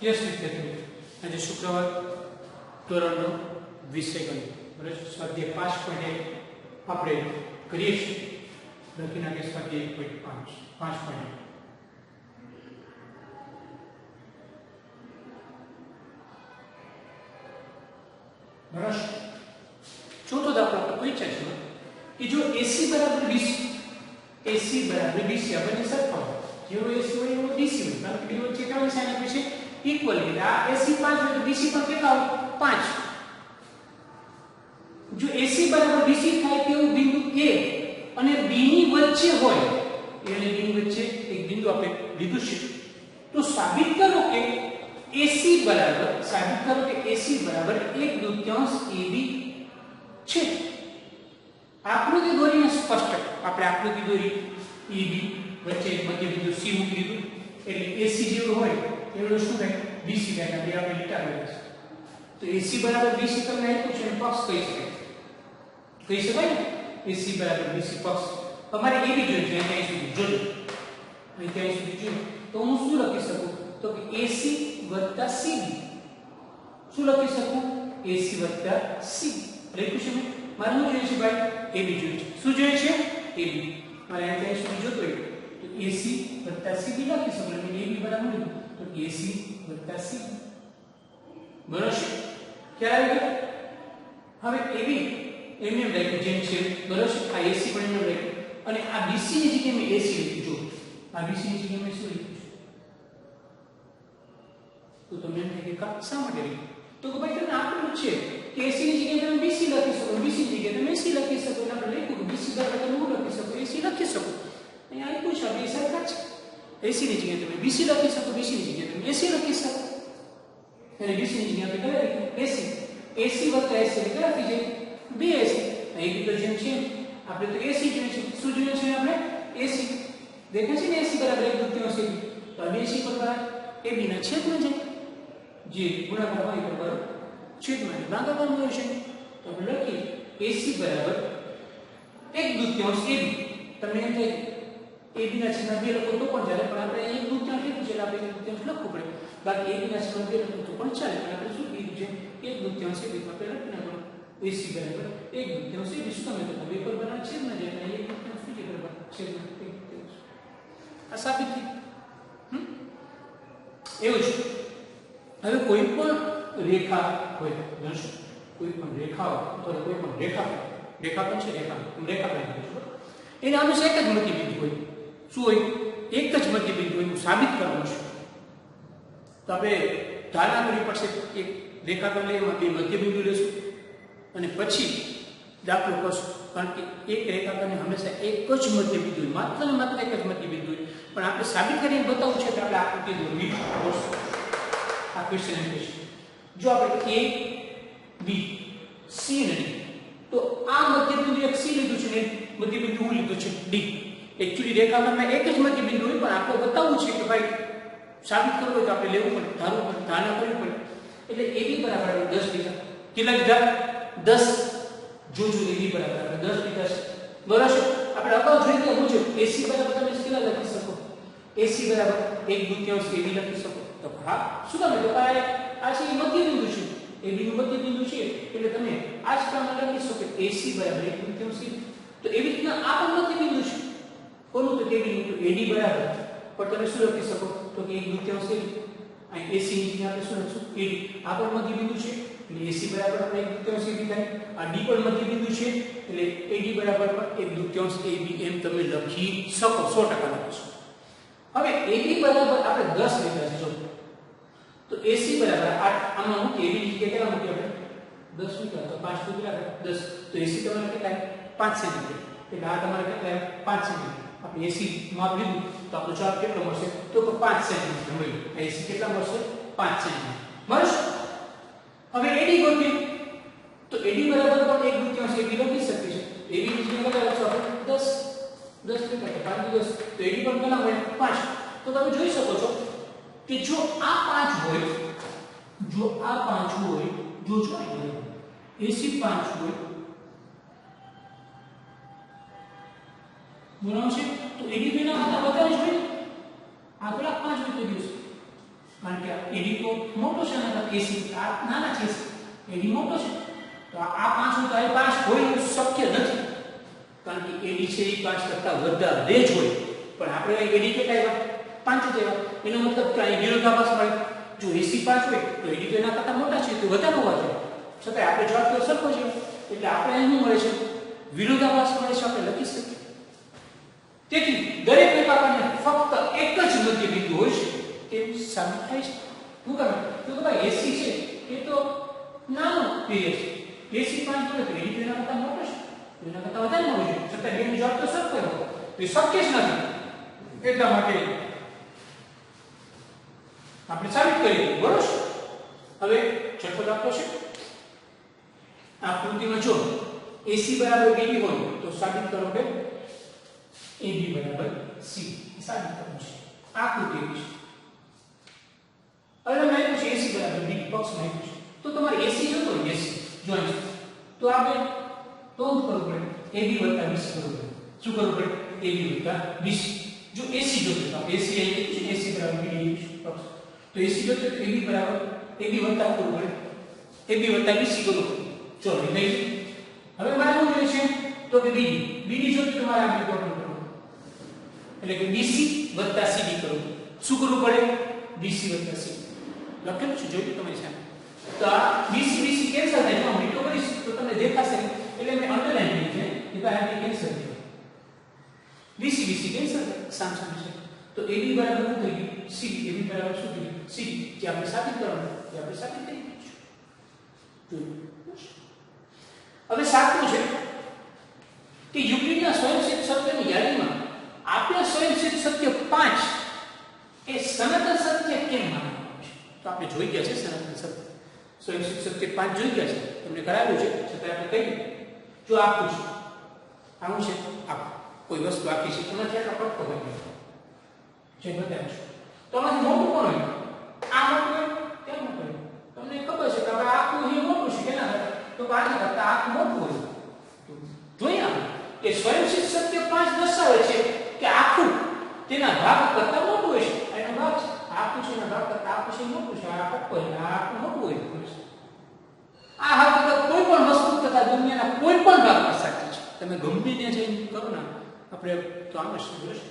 Yes વિદ્યાર્થીઓ, આજે શુક્રવાર ધોરણનો વિષય ગણિત બરાબર સ્વાધ્યાય 5.1 આપણે કરીએ છીએ. લખી નાખીએ સ્વાધ્યાય 5.1 બરાબર. ચોથો દાખલો આપણે પૂછ્યા છે કે જો AC બરાબર DC, AC બરાબર DC આ બંને સરખા હોય, જેવો AC હોય એવો DC હોય, કારણ કે બેનો વચ્ચે કેવા સાઇન આપે છે ઇક્વલ, એટલે આ AC 5 હોય તો DC પણ કેટલા હોય 5. જો AC બરાબર DC થાય તેવું બિંદુ A અને B ની વચ્ચે હોય, A અને B ની વચ્ચે એક બિંદુ આપણે લીધું છે, તો સાબિત કરો કે AC બરાબર 1/2 AB છે. આકૃતિ દોરીને સ્પષ્ટ આપણે આકૃતિ દોરી AB વચ્ચે મધ્ય બિંદુ C મૂકી દીધું, એટલે AC જેવું હોય એવડું શું થાય BC થાય. બે આપણે લીટા દોર્યા છે, તો AC બરાબર BC તમને આપ્યું છે, પક્ષ કહી શકાય ને. AC બરાબર BC પક્ષ તમારે AB જોઈએ છે, ત્યાં સુધી જોજો, અહીં ત્યાં સુધી જોજો તો હું શું લખી શકું, તો કે AC વત્તા CB. શું લખી શકું? AC વત્તા CB લખ્યું છે મેં. મારે શું જોઈએ છે ભાઈ? AB જોઈએ છે. શું જોઈએ છે? AB. મારે અહીં ત્યાં સુધી જોતો હોય તો AC વત્તા CB લખી શકું, એટલે AB બરાબર લીધું તો AC વત્તા CB બરાબર છે. ખ્યાલ આવી ગયો? હવે AB એમ રાખ્યું જેમ છે બરાબર છે, આ AC પણ એમ રાખ્યું, અને આ BC ની જગ્યાએ મેં AC લીધું. જો આ BC ની જગ્યાએ મેં શું લીધું તો તમને એમ થાય કે શા માટે લીધું, તો કે ભાઈ તમને આપેલું છે કે AC ની જગ્યાએ તમે BC લખી શકો, BC ની જગ્યાએ તમે AC લખી શકો, એટલે આપણે લખ્યું કે BC બરાબર તમે હું લખી શકો, AC લખી શકો. અહીંયા આપ્યું છે બે સરખા છે. AC ની જગ્યાએ તમે BC લખી શકો, BC ની જગ્યાએ તમે AC લખી શકો, અને BC ની જગ્યાએ આપણે કયા લખ્યું AC. AC વત્તા AC એટલે કેટલા થઈ જાય? 2AC. અહીં તો જેમ છે આપણે તો AC જોઈએ છે. શું જોઈએ છે આપણે? AC. દેખાય છે ને AC બરાબર 1/2 AB. તો આ AC પર AB ના છેદમાં જાય, જે ગુણાકાર હોય તો બરાબર છેદમાં ભાગાકાર હોય છે, તો આપણે લખીએ AC બરાબર 1/2 AB. તમને એમ થાય AB ના છેદમાં 2 લખો તો પણ ચાલે, પણ આપણે 1/2 લીધું છે એટલે આપણે 1/2 લખવું પડે. બાકી AB ના છેદમાં 2 લખો તો પણ ચાલે, પણ આપણે શું કીધું છે 1/2 AB આપણે લખી નાખવાનું. AC બરાબર 1/2 AB. શું તમે તો બે પર બરાબર છેદમાં જાય, એટલે 1/2 શું છે બરાબર છેદમાં 1/2. આ સાબિત થયું. એવું છે. હવે કોઈ પણ રેખા હોય, જોશો કોઈ પણ રેખા હોય અથવા કોઈ પણ રેખા પણ છે, રેખા એના હંમેશા એક જ મધ્યબિંદુ હોય. શું હોય? એક જ મધ્યબિંદુ હોય. સાબિત કરવાનું છે તો આપણે ધારણા કરવી પડશે. એક રેખાખંડ લઈએ, એમાં બે મધ્યબિંદુ લેશું અને પછી દાખલો કરશું, કારણ કે એક રેખાખંડને હંમેશા એક જ મધ્યબિંદુ હોય, માત્ર ને માત્ર એક જ મધ્યબિંદુ હોય. પણ આપણે સાબિત કરીને બતાવવું છે કે આપણે આકૃતિ દોરવી પડશે. આ ક્વેશ્ચન એમ છે, જો આપણે A B C ને તો આ મધ્યબિંદુ એક C લીધું છે ને મધ્યબિંદુ હું લીધું છે D. એકચ્યુઅલી રેખાખંડમાં એક જ મધ્યબિંદુ હોય, પણ આપણે બતાવવું છે કે ભાઈ સાબિત કરવું હોય તો આપણે લેવું પડે, ધારવું પડે, ધારણા કરવી પડે. એટલે AB બરાબર 10 લીધા. કેટલા લીધા? 10. જોજો AB બરાબર આપણે 10 લીધા છે બરાબર છે. આપણે અગાઉ જોઈ ગયા મુજબ AC બરાબર તમે કેટલા લખી શકો? AC બરાબર 1/2 AB લખી શકો. તો હા, શું તમે તો આ છે મધ્યબિંદુ છે, AB નું મધ્યબિંદુ છે, એટલે તમે આ જ પ્રમાણે લખી શકો કે AC બરાબર 1/2 AB. તો એવી રીતના આ પણ મધ્યબિંદુ છે. કોનું? તો AB નું AD બરાબર, પણ તમે શું લખી શકો તો કે 1/2 AB. અહીં AC ની જગ્યાએ આપણે શું લખશું? AD. આ પણ મધ્યબિંદુ છે એટલે AC બરાબર 1/2 AB થાય. આ D પણ મધ્યબિંદુ છે એટલે AD બરાબર 1/2 AB એમ તમે લખી શકો, 100% લખી શકો. હવે AB બરાબર આપણે 10 લીધા છે. જો તો AC બરાબર આમાં મૂકી, AB ની જગ્યાએ કેટલા મૂકી આપણે? 10 મૂક્યા તો 5 કેટલા? 10. તો AC તમારે કેટલા? 5 સેન્ટીમીટર. એટલે આ તમારે કેટલા? 5 સેન્ટીમીટર. આપણે AC માપ લીધું તો આપણો જવાબ કેટલો મળશે? તો 5 સેન્ટીમીટર મળ્યું. AC કેટલા મળશે? 5 સેન્ટીમીટર મળશે. હવે AD ગોતીએ તો AD બરાબર પણ 1/2 AB લખી શકીએ છીએ. AB ની જગ્યાએ કેટલા લખશું આપણે? 10. 10 કેટલા? 5 10. તો AD પણ કેટલા મળે? 5. તો તમે જોઈ શકો છો કે જો આ 5 હોય, જો આ 5 હોય, જો AC 5 હોય બરાબર છે, તો AD ના બધા જ હોય. આગળ 5 હોય તો દિવસ કારણ કે એડી તો મોટો છે અને એસી આ નાના છે, એડી મોટો છે, તો આ 5 તો આ 5 હોય એવું શક્ય નથી, કારણ કે એડી છે એ 5 કરતા વધારે જ હોય, પણ આપણે એડી કેટલા આવ્યા 5 જ આવ્યા, એનો મતલબ કે અહીં વિરોધાભાસ મળે, જો એસી 5 હોય તો એડી તો એના કરતા મોટા છે તો વધારે હોવા જોઈએ, છતાં આપણે જવાબ તો સરખો છે, એટલે આપણે અહીં શું મળે છે વિરોધાભાસ મળે છે, આપણે લખી શકીએ. તેથી દરેક રેખાખંડને ફક્ત એક જ મધ્ય બિંદુ હોય છે તેવું સાબિત થાય છે. શું કરે તો ભાઈ એસી છે એ તો નાનો પીરિયડ છે, એસી 5 હોય તો એડી એના કરતા મોટો છે, એના કરતા વધારે હોવું જોઈએ, છતાં બેનો જવાબ તો સરખો હોય તો એ શક્ય જ નથી. એટલા માટે આપણે સાબિત કરીએ, બરોબર. હવે છઠ્ઠો દાખલો છે. આકૃતિમાં જો AC બરાબર BD હોય તો સાબિત કરો કે AB બરાબર C, સાબિત કરવું છે. આકૃતિ એવી છે. હવે મેં આપ્યું છે AC બરાબર BD, પક્ષમાં આપ્યું છે, તો તમારે AC જોતો હોય, AC જોઈન્ટ, તો આપણે તો કરવું પડે AB વત્તા BC કરવું પડે. શું કરવું પડે? AB વત્તા BC. જો AC જોતો તો AC અહીં છે, AC બરાબર BD પક્ષ, તો AC જોતો તો AB બરાબર AB વત્તા કરવું પડે, AB વત્તા BC કરવું પડે. ચલો લઈ હવે મારે શું જોઈએ છે તો કે BD જોતો તમારે આ બે ટોટલ કરવું, એટલે કે BC વત્તા CD કરવું. શું કરવું પડે? BC વત્તા CD લખેલું છે, જોયું તમારી સામે. તો આ BC કેન્સલ થાય, જો હું મીટો કરીશ તો તમને દેખાશે, એટલે મેં અંડરલાઈન કરી છે કે ભાઈ આ કેન્સલ થાય, BC કેન્સલ થાય સામ છે. તો AB બરાબર શું થઈ ગયું? CD. AB બરાબર શું થઈ ગયું? CD. જે આપણે સાબિત કરવાનું તે આપણે સાબિત કરી દીધું. હવે સાતમું છે કે યુક્લિડના સ્વયંસિદ્ધ સત્યની યાદીમાં આપેલ સ્વયંસિદ્ધ સત્ય 5 એ સનાતન સત્ય કેમ માનવામાં આવે છે? તો આપણે જોઈ ગયા છે સનાતન સત્ય, સ્વયંસિદ્ધ સત્ય 5 જોઈ ગયા છે, તમને કરાવ્યું છે, છતાં આપણે કહીએ જો આખું છે, આનું છે આખું, કોઈ વસ્તુ આખી છે એમાંથી આટલો કટકો બની જે બતાવ્યું છે, તો આમાંથી મોટું કોણ હોય? આ મોટું હોય, ત્યાં મોટું હોય. તમને ખબર છે કે હવે આખું એ મોટું છે, કેના કરતા? તો આના કરતા આખું મોટું હોય. જોઈએ આપણે કે સ્વયંસિદ્ધ સત્ય 5 દર્શાવે છે કે આખું તેના ભાગ કરતા મોટું હોય છે. એનો ભાગ છે આખું છે, એના ભાગ કરતા આખું છે મોટું છે, આ કટકો છે, આ આખું મોટું હોય છે. આ હકીકત કોઈ પણ વસ્તુ તથા દુનિયાના કોઈ પણ ભાગમાં સાચી છે. તમે ગમે ત્યાં જઈને કરો ને આપણે તો આમ જ જોઈશું.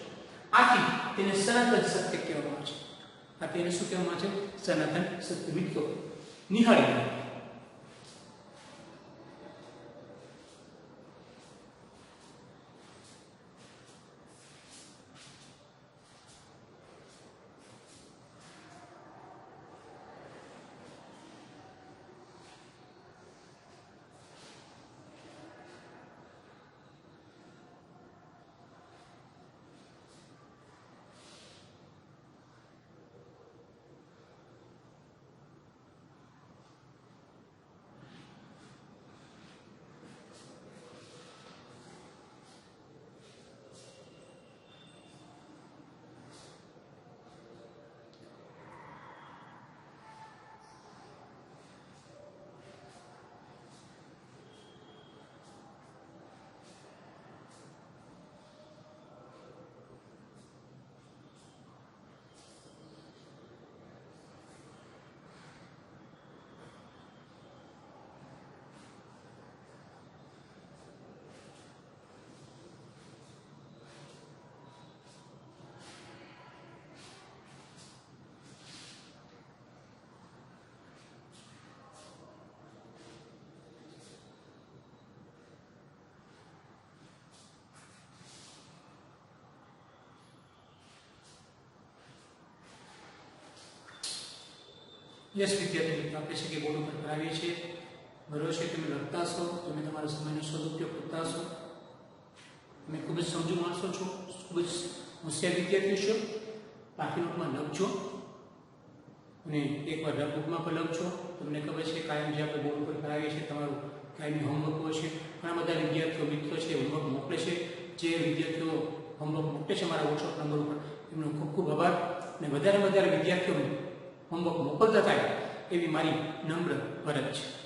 આથી તેને સનાતન સત્ય કહેવામાં આવે છે. આ તેને શું કહેવામાં આવે છે? સનાતન સત્ય. મિત્રો નિહાળી યસ વિદ્યાર્થી મિત્રો, આપણે છે કે બોર્ડ ઉપર કરાવીએ છીએ, બરોબર છે? તમે લખતા છો, તમે તમારા સમયનો સદુપયોગ કરતા છો, તમે ખૂબ જ સમજુ માણસો છો, ખૂબ જ હોશિયાર વિદ્યાર્થી છો. બાકી નોટમાં લખજો અને એકવાર રફબુકમાં પણ લખજો. તમને ખબર છે કાયમ જે આપણે બોર્ડ ઉપર કરાવીએ છીએ તમારું કાયમી હોમવર્ક હોય છે. ઘણા બધા વિદ્યાર્થીઓ મિત્રો છે હોમવર્ક મોકલે છે. જે વિદ્યાર્થીઓ હોમવર્ક મોકલે છે મારા વોટ્સઅપ નંબર ઉપર એમનો ખૂબ ખૂબ આભાર. અને વધારે વિદ્યાર્થીઓને હોમવર્ક મોકલતા થાય એવી મારી નમ્ર ફરજ છે.